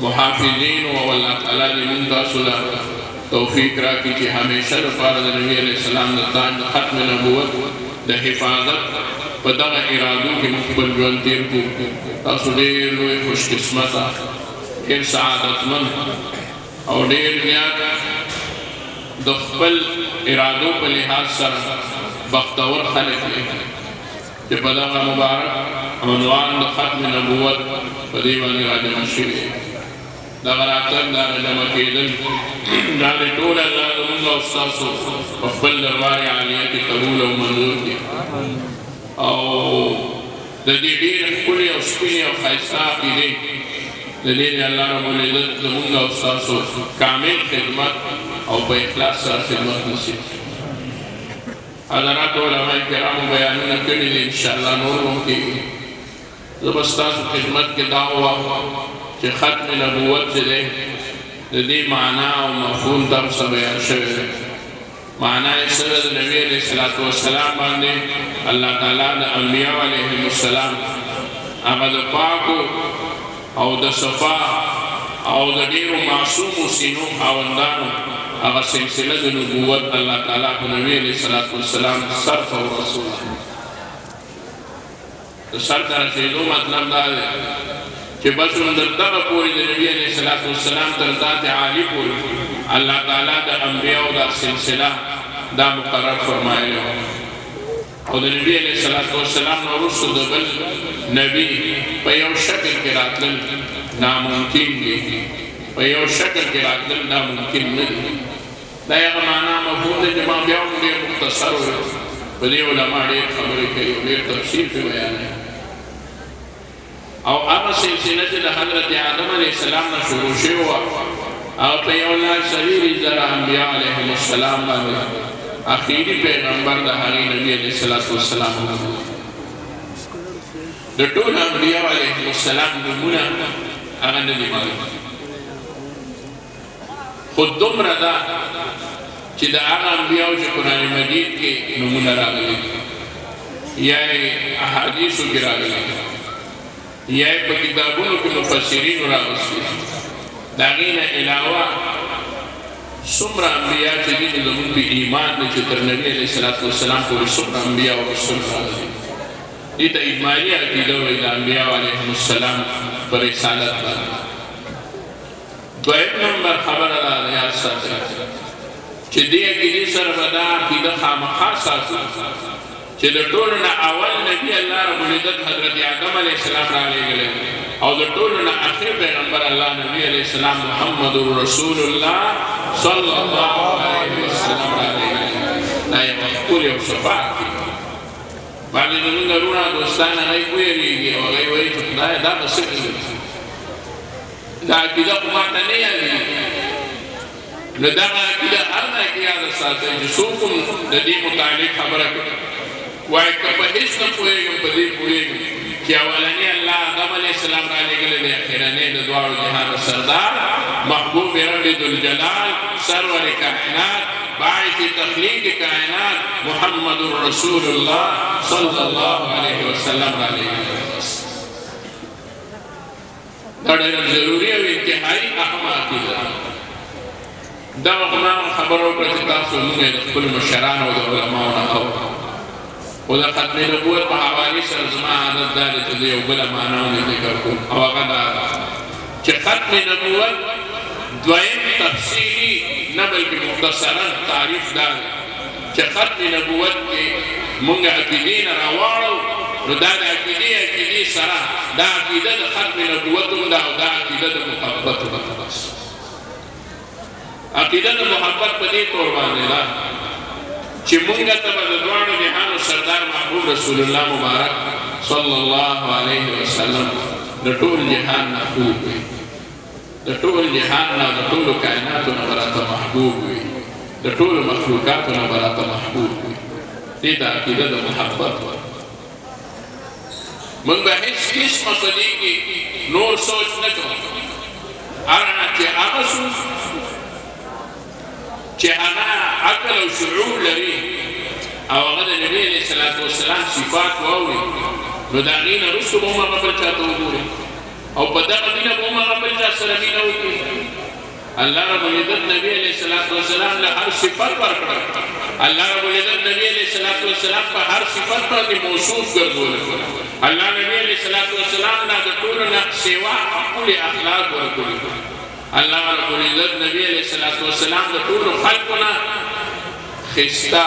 محافظین او الله تعالی دې موږ تاسو له توفیق راکړي چې همیشه لپاره د نبی علیه السلام د تاج د ختم نبوت د حفاظت په دغه ارادو کې موږ خپل ژوند تېر کړو. تاسو ډېر لوی خوش قسمته، ډېر سعادتمند او ډېر زیات د خپل ارادو په لحاظ سره بختور خلک دي چې په دغه مبارک عنوان د ختم نبوت په دې باندې راجمع شوي. دغه راتګ دا جمع کېدل دا د ټول الله زموږ او ستاسو په خپل دربار عالیه کې قبول او منظور دي او د دې ډېرې ښکلې او سپینې او ښایسته عقیدې د دې الله رب العزت زموږ او ستاسو کامل خدمت او په اخلاص سره خدمت نصیب کړي. حضرات علماء کرامو بیانونه کړي دي، انشاءالله نور هم کېږي. زه به ستاسو خدمت کې دا ووایم چې ختم نبوت چې دی د دې معنا او مفهوم تاسو بیان شوی دی. معنا یې څه ده؟ د نبي علیه الصلاة والسلام باندې الله تعالی د انبیاء علیهم السلام هغه د پاکو او د صفا او د ډېرو معصومو سینو خاوندانو هغه سلسله د نبوت الله تعالی په نبي علیه الصلاة والسلام سر ته ورسوله. د سر ته رسېدو مطلب دا دی چې بس تر دغه پورې د نبي علیه الصلاة والسلام تر ذات عالي پورې الله تعالی د انبیاءو دا سلسله دا مقرر فرمایلی وه او د نبي علیه الصلاة والسلام نه وروسته د بل نبي په یو شکل کې راتلل ناممکن دي، په یو شکل کې راتلل ناممکن نه دي. دا هغه معنا مفهوم دی چې ما بیا هم ډېر مختصر وویل. په دې علما ډېر خبرې کوي او ډېر تفصیل پرې بیانوي. او هغه سلسله چې د حضرت آدم علیه السلام نه شروع شوې وه او په یو لاس څلېرویشت زره انبیا علیهم السلام باندې اخري پیغمبر د هغې نبي علیه الصلاة والسلام د ټولو انبیاء علیهم السلام نومونه هغه نه دي معلوم، خو دومره ده چې د هغه انبیاو چې قرآن مجید کې نومونه راغلي یا یې احادیثو کې راغلي یا یې په کتابونو کې مفسرینو راغلي، د هغې نه علاوه څومره انبیا چې دي نو زموږ په ایمان دی چې تر نبي علیه الصلاة والسلام پورې څومره انبیا او رسول راغلي. دې ته اجمالي عقیده وایي د انبیاو علیهم السلام په رسالت باندې. دویم نمبر خبره دا ده یاد ساتئ چې دې عقیدې سره به دا عقیده خامخا ساتو چې د ټولو نه اول نبي الله رب العزت حضرت آدم علیه السلام رالیږلی او د ټولو نه اخر پیغمبر الله نبی علیه السلام محمد رسول الله صلی الله علیه وسلم رالیږلی. دا یوه ښکلې او صفا عقیده. بعضې زموږ وروڼه دوستان هغوی ویرېږي او هغوی وایي چې خدایه دا به څه کوي، دا عقیده خو ماته نه یادېږي. نو دغه عقیده هر ځای کې یاده ساتئ چې څوک هم د دې متعلق خبره کوي وایي که په هېڅ نه پوهېږم په دې پوهېږم چې اولنی الله آدم علیه السلام رالیږلی دی، اخرنی د دواړو جهانو سردار محبوب رب ذوالجلال سرور کائنات باعث تخلیق کائنات محمد رسول الله صلی الله علیه وسلم رالیږلی. دا ډېره ضروري او انتهایي اهمه عقیده ده. دا ما خبره وکړه چې تاسو موږ د خپلو مشرانو او د علماو نه اورو خو د ختم نبوت په حوالې سره زما عادت دا دی چې زه یو بله معنا هم ذکر کوم او هغه دا ده چې ختم نبوت دویم تفصیلي نه بلکې مختصرا تعریف دا دی چې ختم نبوت کې موږ عقیدې نه راواړو نو دا د عقیدې سره دا عقیده د ختم نبوت هم ده او دا عقیده د محبت هم ده. بس عقیده د محبت په دې طور باندې ده چې مونږ ته به د دواړو جهانو سردار محبوب رسول الله مبارک صلی الله علیه وسلم د ټول جهان نه خوب وي، د ټول جهان نه د ټولو کائناتو نه به راته محبوب وي، د ټولو مخلوقاتو نه به راته محبوب وي. دې ته عقیده د محبت وایي. مونږ به هېڅ قسمه په دې کې نور سوچ نه کوو، هر چې هغه څوک چې هغه عقل او شعور لري او هغه د نبي علیه الصلاة والسلام صفات واوري نو د هغې نه وروسته به هم هغه بل چا ته وګوري. او په دغه مینه به هم هغه بل چا سره مینه وکړي. الله رب العزت نبی علیه الصلاة والسلام له هر صفت ورکړه. الله رب العزت نبی علیه الصلاة والسلام په هر صفت باندې موصوف ګرځولی. الله نبی علیه الصلاة والسلام نه د ټولو نه سوا ښکلي اخلاق ورکړي. الله رب العزت نبی علیه الصلاة والسلام د ټولو خلکو نه ښایسته،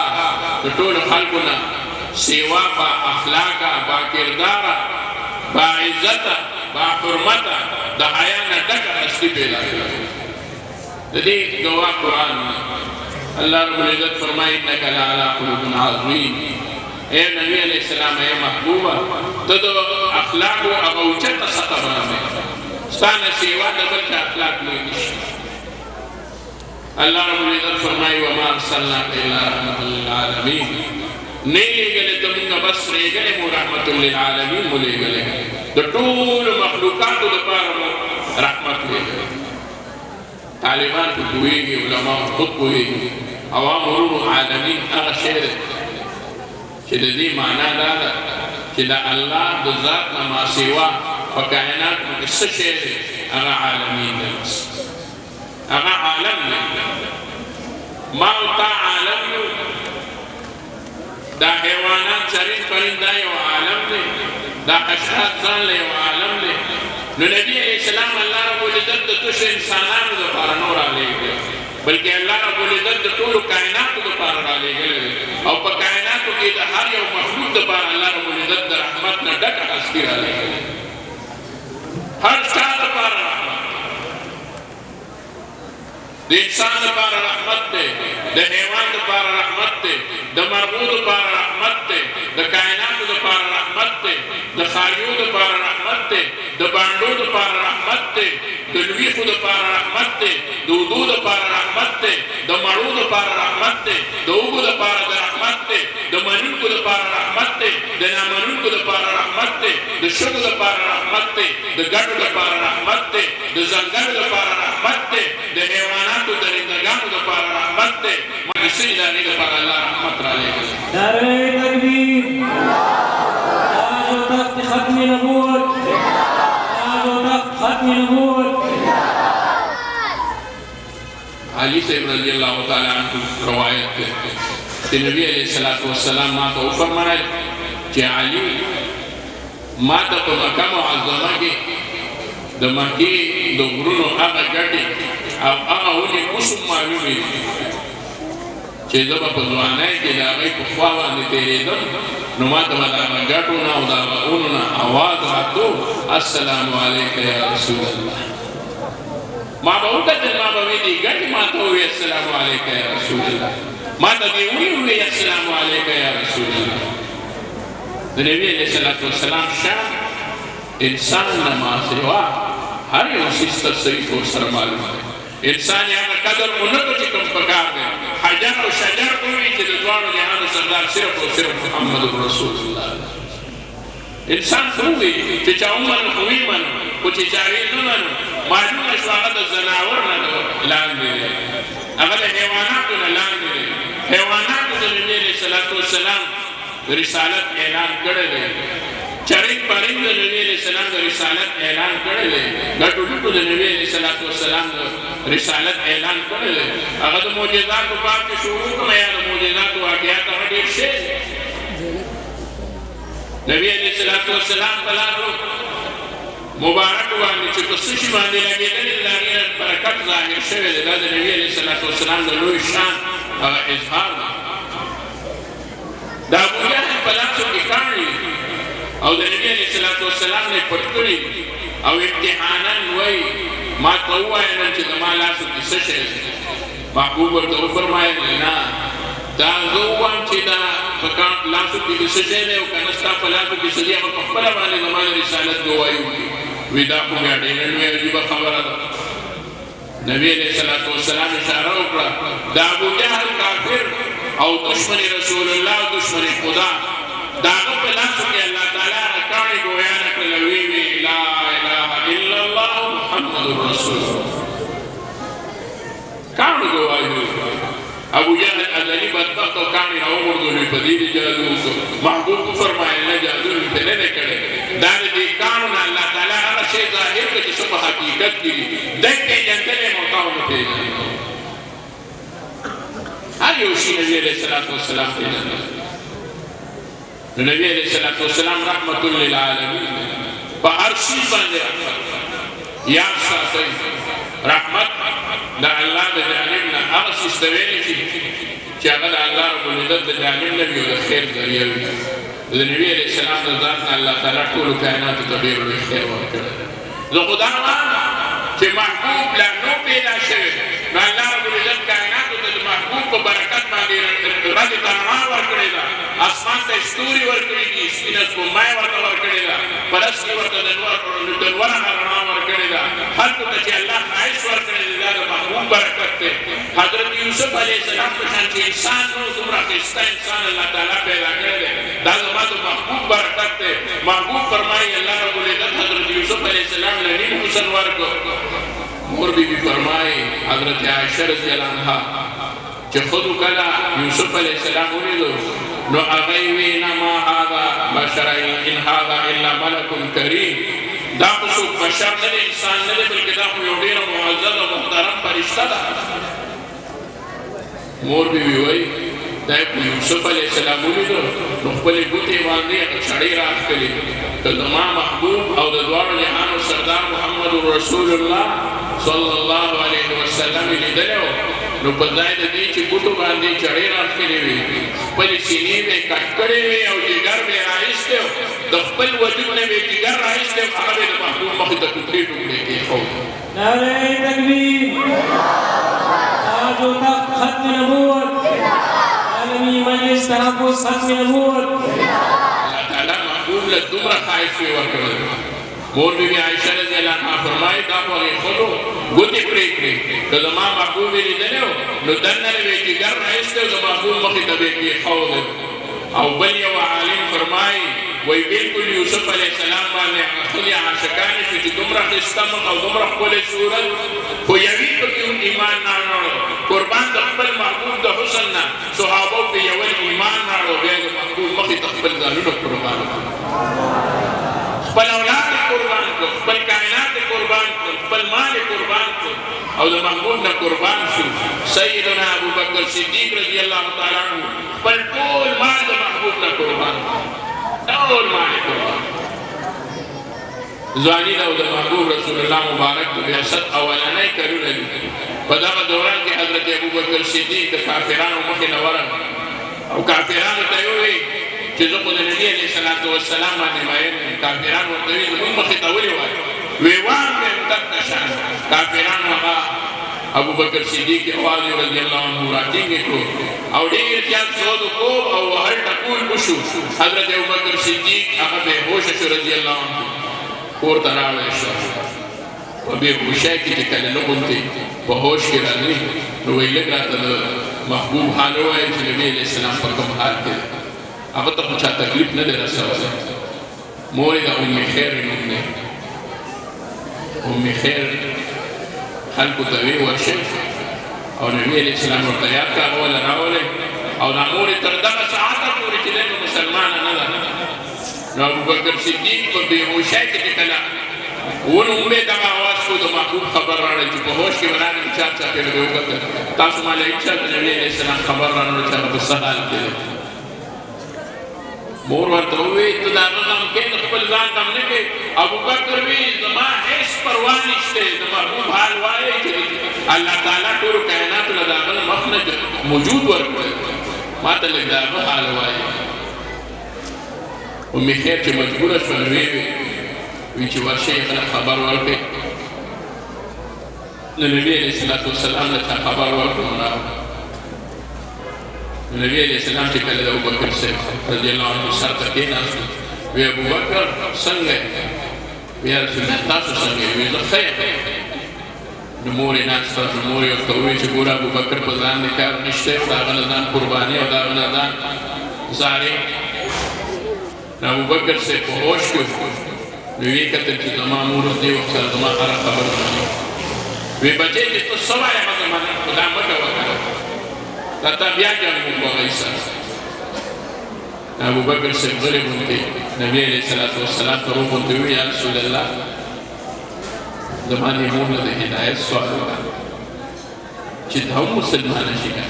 د ټولو خلکو نه سوا با اخلاقه، با کرداره، با عزته، با حرمته، د حیا نه ډکه هستي پیدا کړه. د دې ګواه قرآن الله رب العزت فرمایي انک لعلی خلق عظیم. اے نبی علیہ السلام، اے محبوبه، ته د اخلاقو هغه اوچته سطح باندې ستا نه سوا د بل چا اخلاق لوی نشته. الله رب العزت فرمایي وما ارسلناک الا رحمة للعالمین. نه لېږلې ته مونږ بس رېږلې مو رحمة للعالمین مو لېږلې، د ټولو مخلوقاتو دپاره مو رحمت لېږلې. طالبان په پوهېږي، علما خود پوهېږي، عوام ورونو عالمین هغه شی دی چې د دې معنا دا ده چې د الله د ذات نه ماسوا په کائناتو کې څه شی دی، هغه عالمین دی، هغه عالم دی. ما او تا عالم یو، دا حیوانات چرند پرند دا یو عالم دی، دا حشرات ځان له یو عالم دی. نو نبی علیہ السلام الله رب العزت د تش انسانانو دپاره نو رالیږلی، بلکې الله رب العزت د ټولو کائناتو دپاره رالیږلی دی. او په کائناتو کې د هر یو مخلوق دپاره الله رب العزت د رحمت نه ډکه هستي رالیږلی، هر چا دپاره رحمت. د انسان دپاره رحمت دی، د حیوان دپاره رحمت دی، د مرغو دپاره رحمت دی، د کائناتو دپاره رحمت دی، د خاریو دپاره رحمت دی، د بانډو دپاره رحمت دی، د لویخو دپاره رحمت دی، د اوبو دپاره رحمت دی، د مړو دپاره رحمت دی، د اوبو دپاره د رحمت دی، د منونکو دپاره رحمت دی، د نامنونکو دپاره رحمت دی، د شګو دپاره رحمت دی، د ګډو دپاره رحمت دی، د ځنګلو دپاره رحمت دی، د حیواناتو درندګانو دپاره رحمت دی. ماشي د هغې دپاره الله رحمت رالیږلی. نعرې تکبیر، تاج و تخت ختم نبوت، تاج و تخت ختم نبوت. علي صاحب رضی اللہ تعالی عنہ روایت ہے کہ نبی علیہ الصلوۃ والسلام ما تو فرمایا کہ علی ما ته په مکه معظمه کې د مکې د غرونو هغه ګټې او هغه ونې اوس هم معلومې دي چې زه به په ځوانۍ کې د هغې په خوا باندې تېرېدم، نو ما ته به د هغه ګټو نه او د هغه غرونو نه اواز راتلو السلام علیک یا رسول الله. ما به وکتل، ما به ویې دې ګټې ما ته ووایي السلام علیک یا رسول الله، ما ته دې ونې ووایي السلام علیک یا رسول الله. د نبي علیه الصلاة والسلام شان انسان نه ماسوا هر یو څیز ته صحیح ورسره معلوم دی. انسان یې هغه قدر ونه کړو چې کوم پکار دی. حجر او شجر ووایي چې د دواړو جهانو سردار صرف او صرف محمد رسول الله. انسان خو ووایي چې چا ومنو خو ویې منو، خو چې چا ویې نه منو معلومه شوه هغه د ځناور نه لاندې دی، هغه د حیواناتو نه لاندې دی. حیواناتو د نبي علیه الصلاة والسلام رسالت اعلان کړی دی، چرند پرند د نبي علیه السلام د رسالت اعلان کړی دی، ګټو ډکو د نبي علیه الصلاة والسلام د رسالت اعلان کړی دی. هغه د معجزاتو باب کې شروع کړم یا د معجزاتو واقعات هغه ډېر شی دی. نبي علیه الصلاة والسلام په لارو مبارک باندې چې په څه شي باندې لګېدلې د هغې نه برکت ظاهر شوی دی، دا د نبي علیه الصلاة والسلام د لوی شان هغه اظهار دی. د ابوجهل په لاسو کې کاڼي او د نبي علیه الصلاة والسلام نه یې پټ کړي او امتحانا وایي ما ته ووایه نن چې زما لاسو کې څه شی دی. محبوب ورته وفرمایل نه، دا زه ووایم چې دا په لاسو کې دې څه شی دی او که نه ستا په لاسو کې څه دي، هغه په خپله باندې زما د رسالت ګواهي وکړي. وی دا خو بیا ډېره لویه عجیبه خبره ده. نبي علیه الصلاة والسلام اشاره وکړه د ابوجهل کافر او دشمن رسول الله او دشمن خدا د هغه په لاسو کې الله تعالی هغه کاڼي ګویا نه کړله، ویې وی لا اله الا الله محمد رسول الله. کاڼو ګواهي وکړه. ابوجهل ازلي بدبخت او کاڼي راوغورځولې، په دې دې جادو وکړو. محبوب وفرمایل نه، جادو مې پرې نه دی کړی، دا د دې کاڼو نه الله تعالی هغه شی ظاهر په حقیقت کې دي دای پیژندل موقع ونه پیژني هر یو شي نبی علیه الصلاة والسلام پیژندل نو نبی علیه الصلاة والسلام رحمت للعالمین په هر شي باندې رحمت یاد ساتئ رحمت د الله د جانب نه هغه څه ته ویلی شي چې هغه د الله رب العزت د جانب نه وي او د خیر ذریعه وي د نبي علیه السلام د ذات نه الله تعالی ټولو کائناتو ته ډېر لوی خیر ورکړی زه خو دا وایم چې محبوب لا نو پیدا شوی نو الله رب العزت کائناتو ته د محبوب په برکت باندې رد رڼا ورکړې ده اسمان ته ستوري ورکړي دي سپینه سپوږمۍ ورته ورکړې ده پرس کې ورته د نور رڼا ورکړې ده خلکو ته چې الله ښایست ورکړی دی دا د محبوب برکت دی حضرت یوسف علیه السلام په شان چې انسان نو دومره ښایسته انسان الله تعالی پیدا کړی دی دا زما د محبوب برکت دی محبوب فرمایي الله رب العزت حضرت یوسف علیه السلام له نیم حسن ورکړ مور بیبي فرمایي حضرت عایشه رضی الله عنها چې خود کله یوسف علیه السلام ولیدو نو هغه یې وی نه ما هذا بشر ان هذا الا ملک کریم دا خو څوک بشر نه دی انسان نه دی بلکې دا خو یو ډېره معزز او محترم فرشته ده مور بیبي وایي دا یې یوسف علیه السلام ولیدو نو خپلې ګوتې باندې هغه چړې راښکلې که زما محبوب او د دواړو جهانو سردار محمد رسول الله صلی الله علیه وسلم یې لیدلی و نو په ځای د دې چې ګوتو باندې چړې راښکلې وي خپلې سینې به یې کټ کړې وي او جګر به یې رایستی و د خپل وجود نه به یې جګر رایستی و هغه به یې د محبوب مخې ته ټوکرې ټوکرې کېښود نعرہ تکبیر تاج و تخت ختم نبوت عالمی مجلس تحفظ ختم نبوت اللہ تعالیٰ محبوب له دومره ښایست یې ورکړی مور بیبي عایشه رضی الله عنها فرمایي دا خو هغې ښځو ګوتې پرې کړې که زما محبوب یې لیدلی و نو دننه یې به یې جګر رایستی و د محبوب مخې ته به یې کېښودی او بل یو عالم فرمایي وایي بلکل یوسف علیه السلام باندې هغه ښځې عاشقانې شوې چې دومره ښایسته مخ او دومره ښکلی صورت خو یوې پکې هم ایمان نه راوړو قربان د خپل محبوب د حسن نه صحابو پې یول ایمان نه راوړو بیا د محبوب مخې ته خپل ځانونه قربان کړو خپل اولاد قربان کړو خپل کائنات قربان کړو خپل مال قربان کړو او د محبوب نه قربان شو سیدنا ابوبکر صدیق رضی الله تعالی عنہ خپل ټول مال د محبوب نه قربان ټول مال قربان ځواني او د محبوب رسول الله مبارک د بعثت اولنۍ کلونه دي په دغه دوران کې حضرت ابوبکر صدیق د کافرانو مخې نه ورغی او کافرانو ته یې وویل چې زه خو د نبي علیه الصلاة والسلام باندې مین یم کافران ورته ویل زموږ مخې ته ولې وایي وی وام مې دغه شان کافرانو هغه ابوبکر صدیق اواز رضی الله عنه راټینګې کړو او ډېر زیات سود وکړو او وهل ټکول وشو حضرت ابوبکر صدیق هغه بېهوشه شو رضی الله عنه کور ته راوړی شو په بېهوشۍ کې چې کله نه غوندې په هوش کې راغلي نو وایي لږ راته د محبوب حال ووایه چې نبي علیه السلام په کوم حال کې دی هغه ته خو چا تکلیف نه دی رسولی مور یې د ام خیر نوم دی ام خیر خلکو ته وی ورشئ او نبي علیه السلام ورته یاد کړه هغه وله راولئ او دا مور یې تر دغه ساعته پورې چې دی نو مسلمانه نه ده نو ابوبکر صدیق په بېهوشۍ کې چې کله ونومې دغه اواز شو د محبوب خبر راغی چې په هوش کې به راغلم چا چاپېره به وکتل تاسو ما له هېڅ چا د نبي علیه السلام خبر راغلو چې هغه په څه حال کې دی مور ورته وویل ته د هغه غم کې د خپل ځان غم نه کوې ابوبکر وی زما هېڅ پروا نشته د محبوب حال وایې چې الله تعالی ټولو کائناتو له د هغه مخ نه موجود ورکړی ما ته لږ د هغه حال وایې ام خیر چې مجبوره شوه نو وی چې ورشئ هغه له خبر ورکړئ نو نبي علیه الصلاة والسلام له چا خبر ورکړو نو راغله نبی علیہ السلام چې کله د ابوبکر صاحب رضی الله عنه سر ته کېناست وی ابوبکر څنګه وی یا رسول الله تاسو څنګه وی زه ښه یم نو مور یې ناسته نو مور یې ورته وویل چې ګوره ابوبکر په ځان دې کار نشته د هغه نه ځان قرباني او د هغه نه ځان زارې نو ابوبکر صاحب په هوش کې نو ویې کتل چې زما مور اوس دې وخت سره زما هره خبره مني وی بچې چې ته څه وایې هغه منم خو دا مه کوه کنه تا بیا جنګ وکړو هغوی سره ابوبکر صاحب غلی غوندې نبي علیه الصلاة والسلام ته وغوندې وویل یا رسول الله زمانې مور له د هدایت سوال وکړه چې دا هم مسلمانه شي که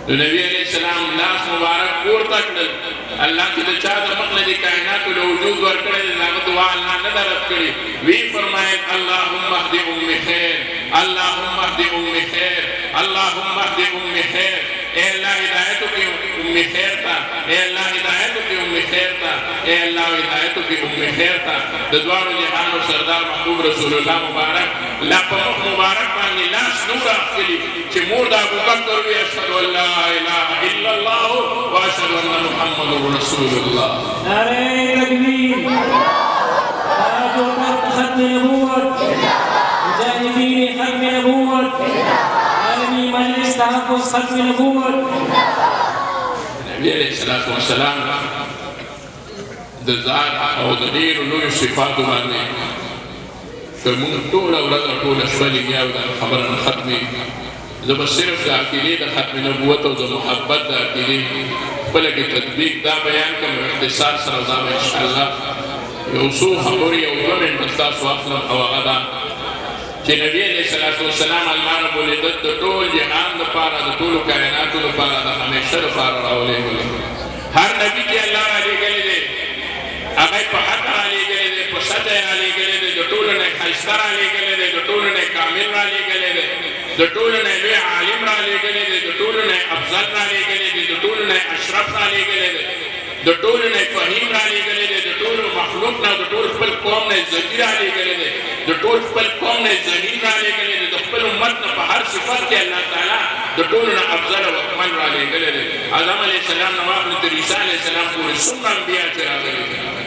نو نبي علیه السلام لاس مبارک پورته کړل الله چې د چا د مخ نه د کائناتو له وجود ورکړی دی د هغه دعا الله نه ده رد کړې وی فرمایل اللهم اهد ام خیر اللهم اهد ام خیر اللهم اهد ام خیر اے اللہ ہدایتوں کی ام خیر تھا اے اللہ ہدایتوں کی ام خیر تھا اے اللہ ہدایتوں کی ام خیر تھا دعا جہان و سردار محبوب رسول اللہ مبارک لا پمخ مبارک باندې لاس نور اخلي چې مور د ابوبکر وی اشهد ان لا اله الا الله واشهد ان محمد رسول الله نعرہ تکبیر تاج و تخت ختم نبوت مجاہدین ختم نبوت عالمی مجلس تحفظ ختم نبوت نبی علیہ السلام د ذات او د ډېرو لویو صفاتو باندې که موږ ټوله ورځ او ټوله شپه لګیا یو دا خبره نه ختمېږي زه به صرف د عقیدې د ختم نبوت او د محبت د عقیدې خپله کې تطبیق دا بیان کړم اختصار سره دا به انشاءالله یو څو خبرې او 2 منټه ستاسو اخلم او هغه دا چې نبی علیه السلام الله رب العزت د ټول جهان دپاره د ټولو کائناتو دپاره د همیشه دپاره راولېږلی هر نبي چې الله رالېږلی دی هغه په حق رالېږلی دی په سطح یې رالېږلی دی د ټولو نه ښایسته رالېږلی دی د ټولو نه کامل رالېږلی دی د ټولو نه لوی عالم رالېږلی دی د ټولو نه افضل رالېږلی دی د ټولو نه اشرف رالېږلی دی د ټولو نه فهیم رالېږلی دی د ټولو مخلوق نه د ټول خپل قوم نه ذکي رالېږلی دی د ټول خپل قوم نه ذلیل رالېږلی دی د خپل امت نه په هر صفت کې الله تعالی د ټولو نه افضل او اکمل رالېږلی دی آدم علیه السلام نه واخلو تر عیسی علیه السلام پورې څومره انبیا چې راغلي دي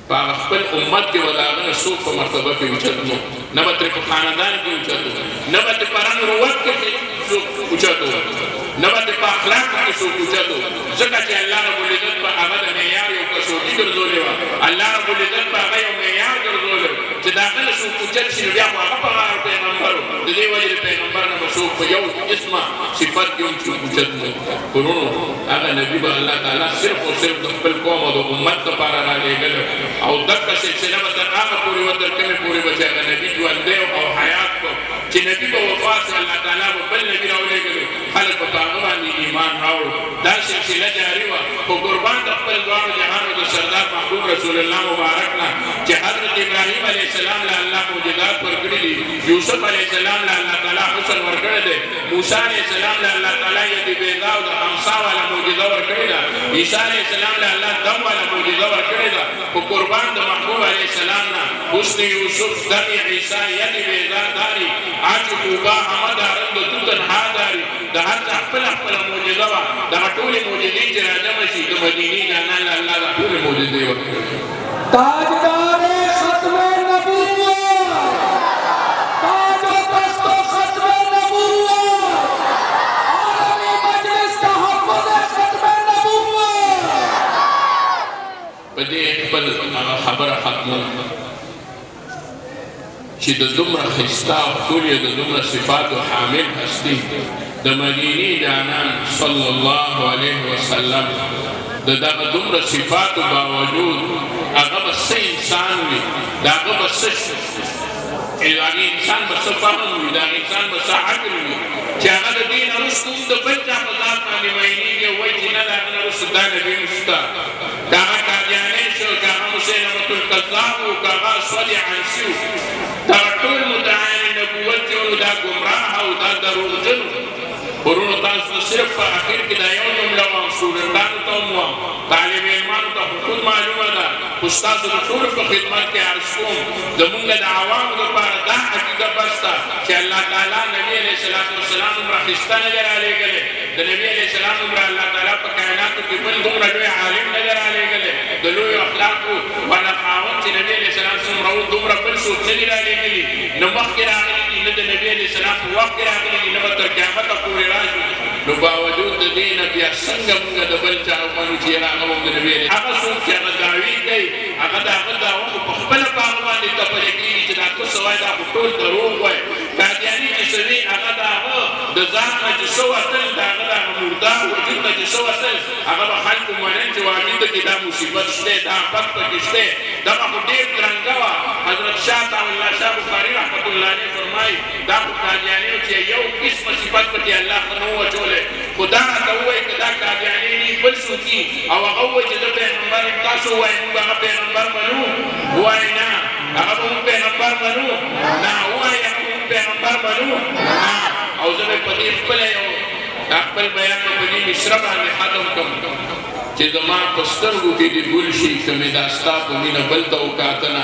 په هغه خپل امت کې به د هغه نه څوک په مرتبه کې اوچت نو نه به ترې په خاندان کې اوچت و نه به ترې په رنګ روت کې څوک اوچت و نه به ترې په اخلاقو کې څوک اوچت و ځکه چې الله رب العزت به هغه د معیار یو کسوټي ګرځولې وه الله رب العزت به هغه یو معیار ګرځولی چې د هغه نه څوک اوچت شي نو بیا خو هغه په هغه پیغمبر و د دې وجې د پیغمبر نه به څوک په یو قسمه صفت کې هم څوک اوچت نه ورونو هغه نبي به الله تعالی صرف او صرف د خپل قوم او د امت دپاره رالېږلی او دغه سلسله به تر هغه پورې وه تر کومې پورې به چې هغه نبي ژوندی او حیات به چې نبي به وفات شي الله تعالی به بل نبي راولېږلی خلک به په هغه باندې ایمان راوړو دا سلسله جاري وه خو قربان د خپل دواړو جهانو د سردار محبوب رسول الله مبارک نه چې حضرت ابراهیم علیه السلام له الله معجزات ورکړي دي یوسف علیه السلام له الله تعالی حسن ورکړی دی موسی علیه السلام له الله تعالی ید بیضا او د خمسا والا معجزه ورکړې ده عیسی علیه السلام له الله دم والا معجزه ورکړې ده خو قربان د محبوب علیه السلام نه حسن یوسف دم عیسی ید بیضا داري عاج طوبا حمد عرض تنها داري د هر چا خپله خپله معجزه وه دغه ټولې معجزې چې راجمع شي د مدینې جانان له الله دا ټولې معجزې ورکړې تاجدار ختم نبوت تاج و تخت و ختم نبوت عالمی مجلس تحفظ ختم نبوت په دې خپل خبره ختمه چې د دومره ښایسته او ټول یې د دومره صفاتو حامل هستي د مدینې جانان صلی الله علیه وسلم د دغه دومره صفاتو باوجود هغه به څه انسان وي د هغه به څه هغه انسان به څه فهم وي د هغه انسان به څه عقل وي چې هغه د دې نه وروسته هم د بل چا په ذات باندې مینېږي او وایي چې نه د هغه نه وروسته دا نبي نشته که هغه قادیانی شو که هغه مسیلمة الکذاب و که هغه اسود عنسي و دغه ټول مدعیان نبوت چې ونو دا ګمراه او دا دروغجن ورونو تاسو صرف په اخر کې دا یو جمله وایم سټوډنټانو ته هم وایم طالب علمانو ته خود معلومه ده خو ستاسو د ټولو په خدمت کې عرض کوم زمونږ د عوامو دپاره دا عقیده بس ده چې الله تعالی نبي علیه السلام دومره ښایسته نه دی رالېږلی د نبي علیه السلام دومره الله تعالی په کائناتو کې بل دومره لوی عالم نه دی رالېږلی د لویو اخلاقو والا خاوند چې نبي علیه السلام څومره و دومره بل څوک نه دي رالېږلي نه مخکې راغلي دي نه د نبي علیه السلام په وخت کې راغلي دي نه به تر قیامته پورې راشي نو باوجود د دې نه بیا څنګه موږ د بل چا ومنو چې یاره هغه هم د نبي علیه هغه څوک چې هغه دعوې کوي هغه د هغه دعوه خو په خپله په هغه باندې تپلې کېږي چې دا ته سوای دا ټول دروغ وای قادیانی چې سوي هغه د هغه د ځان نه چې څه وتل د هغه د مردار وجود نه چې څه وتل هغه به خلکو منل چې واقعي ته کې دا مصیبت شته دا آفت پکې شته دغه خو ډېر درنګه وه حضرت شاه الله شاه بخاري رحمت الله علیه فرمایي دا خو قادیانیو چې یو قسمه صفت پکې الله ښه نه واچولی خو دا راته ووایي که دا قادیاني دي بل څوک دي او هغه ووایي چې زه پیغمبر یم تاسو ووایئ موږ هغه پیغمبر منو ووایي نه هغه به موږ پیغمبر منو نه ووایي هغه به موږ پیغمبر منو نه او زه به په دې خپله یو دا خپل بیان به په دې مصره باندې ختم کړم چې زما په سترګو کې دې ګل شي که مې دا ستا په مینه بل ته وکاتله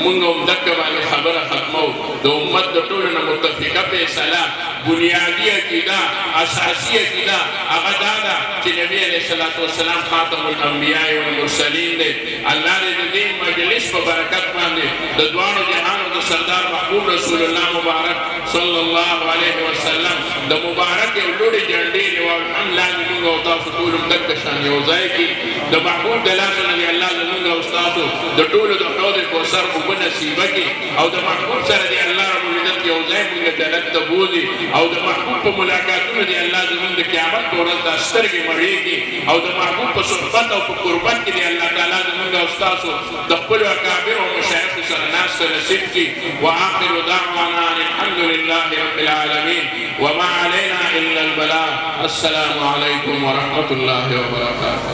مونږ هم دکه باندې خبره ختمو د امت د ټولو نه متفقه فیصله بنیادي عقیده اساسي عقیده هغه دا ده چې نبي علیه الصلاة والسلام خاتم الانبیاء والمرسلین دی الله دې د دې مجلس په برکت باندې د دواړو جهانو د سردار محبوب رسول الله مبارک صلی الله علیه وسلم د مبارک یو لوړې جنډې لواء الحمد لاندې مونږ او تاسو ټول هم دک شان یو ځای کړي د محبوب د لاسه نه دې الله زمونږ او ستاسو د ټولو د حوض کوثر اوبه نصیبه کړي او د محبوب سره دې الله رب العزت یو ځای مونږ جنت ته بوځي او د محبوب په ملاقاتونو دې الله زمونږ د قیامت په ورځ دا سترګې مړې کړي او د محبوب په صحبت او په قربت کې دې الله تعالی زمونږ او ستاسو د خپلو اکابرو او مشایخو سره ناسته نصیب کړي وآخر دعوانا ان الحمد لله رب العالمين وما علينا الا البلاغ السلام عليكم ورحمة الله وبركاته